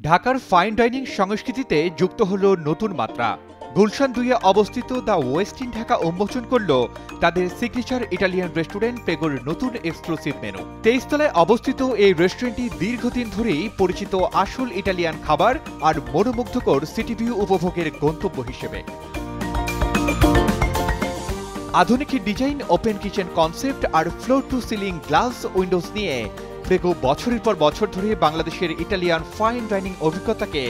ঢাকার fine dining সংস্কৃতিতে যুক্ত হলো নতুন মাত্রা। গুলশান 2-এ অবস্থিত দ্য ওয়েস্ট ইন ঢাকা উন্মোচন করল তাদের সিগনেচার ইটালিয়ান রেস্টুরেন্ট প্রেগোর নতুন এক্সক্লুসিভ মেনু। 23 তলায় অবস্থিত এই রেস্টুরেন্টটি দীর্ঘদিন ধরেই পরিচিত আসল ইটালিয়ান খাবার আর মনোমুগ্ধকর সিটি ভিউ উপভোগের গন্তব্য হিসেবে। আধুনিক ডিজাইন, ওপেন কিচেন কনসেপ্ট আর floor to ceiling glass windows নিয়ে প্রেগো বছরের পর বছর ধরে বাংলাদেশের ইটালিয়ান ফাইন ডাইনিং অভিজ্ঞতাকে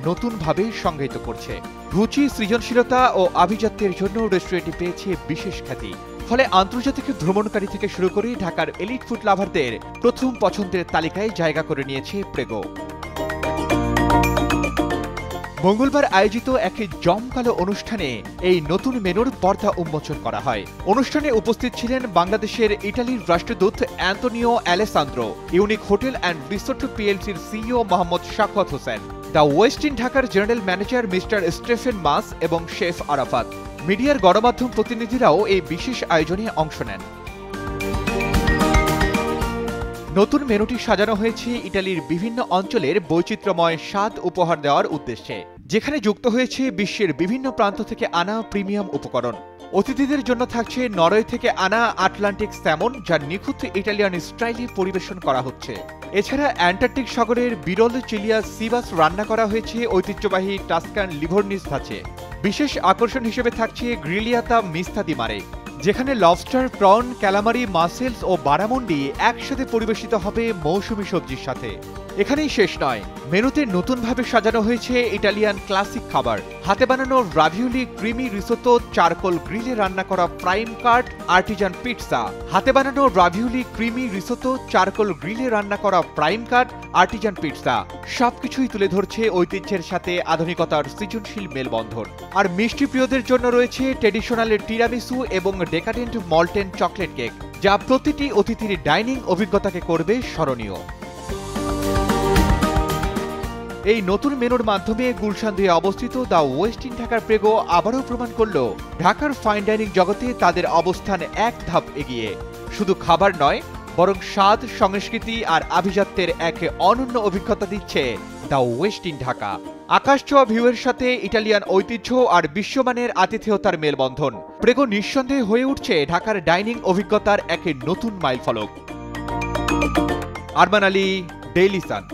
নতুনভাবে সংজ্ঞায়িত করছে। রুচি, সৃজনশীলতা ও আভিজাত্যের জন্য রেস্টুরেন্টটি পেয়েছে বিশেষ খ্যাতি। ফলে আন্তর্জাতিক ভ্রমণকারী থেকে শুরু করে ঢাকার এলিট ফুড লাভারদের প্রথম পছন্দের তালিকায় জায়গা করে নিয়েছে প্রেগো। মঙ্গলবার আয়োজিত এক জমকালো অনুষ্ঠানে এই নতুন মেনুর পর্দা উন্মোচন করা হয়। অনুষ্ঠানে উপস্থিত ছিলেন বাংলাদেশের ইটালির রাষ্ট্রদূত Antonio Alessandro, unique hotel and resort পিএলসির CEO Mohammad Shakwat Hossain, the Westin ঢাকার general manager mister Stephen Mass এবং শেফ আরাফাত। মিডিয়ার গণমাধ্যম প্রতিনিধিরাও এই বিশেষ আয়োজনে অংশ নেন। নতুন মেনুটি সাজানো হয়েছে ইটালির বিভিন্ন অঞ্চলের বৈচিত্র্যময় স্বাদ উপহার দেওয়ার উদ্দেশ্যে, যেখানে যুক্ত হয়েছে বিশ্বের বিভিন্ন প্রান্ত থেকে আনা প্রিমিয়াম উপকরণ। অতিথিদের জন্য থাকছে নরওয়ে থেকে আনা আটলান্টিক স্যামন, যা নিখুঁত ইটালিয়ান স্টাইলে পরিবেশন করা হচ্ছে। এছাড়া অ্যান্টার্কটিক সাগরের বিরল চিলিয়া সিবাস রান্না করা হয়েছে ঐতিহ্যবাহী টাস্কান লিভোর্নিস ধাঁচে। বিশেষ আকর্ষণ হিসেবে থাকছে গ্রিলিয়াতা মিস্তা দি মারে, যেখানে লবস্টার, প্রন, ক্যালামারি, মাসেলস ও বারামুন্ডি একসাথে পরিবেশিত হবে মৌসুমী সবজির সাথে। এখানেই শেষ নয়, মেনুতে নতুনভাবে সাজানো হয়েছে ইটালিয়ান ক্লাসিক খাবার। হাতে বানানো রাভিওলি, ক্রিমি রিসোতো, চারকোল গ্রিলে রান্না করা প্রাইম কাট, আর্টিজান পিৎজা। হাতে বানানো রাভিওলি, ক্রিমি রিসোতো, চারকোল গ্রিলে রান্না করা প্রাইম কাট, আর্টিজান পিৎজা সবকিছুই তুলে ধরছে ঐতিহ্যের সাথে আধুনিকতার সৃজনশীল মেলবন্ধন। আর মিষ্টি প্রিয়দের জন্য রয়েছে ট্রেডিশনাল টিরামিসু এবং ডেকাডেন্ট মল্টেন চকলেট কেক, যা প্রতিটি অতিথির ডাইনিং অভিজ্ঞতাকে করবে স্মরণীয়। এই নতুন মেনুর মাধ্যমে গুলশান 2-এ অবস্থিত দ্য ওয়েস্ট ইন ঢাকার প্রেগো আবারও প্রমাণ করল ঢাকার ফাইন ডাইনিং জগতে তাদের অবস্থান এক ধাপ এগিয়ে। শুধু খাবার নয়, বরং স্বাদ, সংস্কৃতি আর আভিজাত্যের এক অনন্য অভিজ্ঞতা দিচ্ছে দ্য ওয়েস্ট ইন ঢাকা। আকাশছোঁয়া ভিউয়ের সাথে ইটালিয়ান ঐতিহ্য আর বিশ্বমানের আতিথেয়তার মেলবন্ধন, প্রেগো নিঃসন্দেহে হয়ে উঠছে ঢাকার ডাইনিং অভিজ্ঞতার এক নতুন মাইলফলক। Arman Ali, Daily Sun.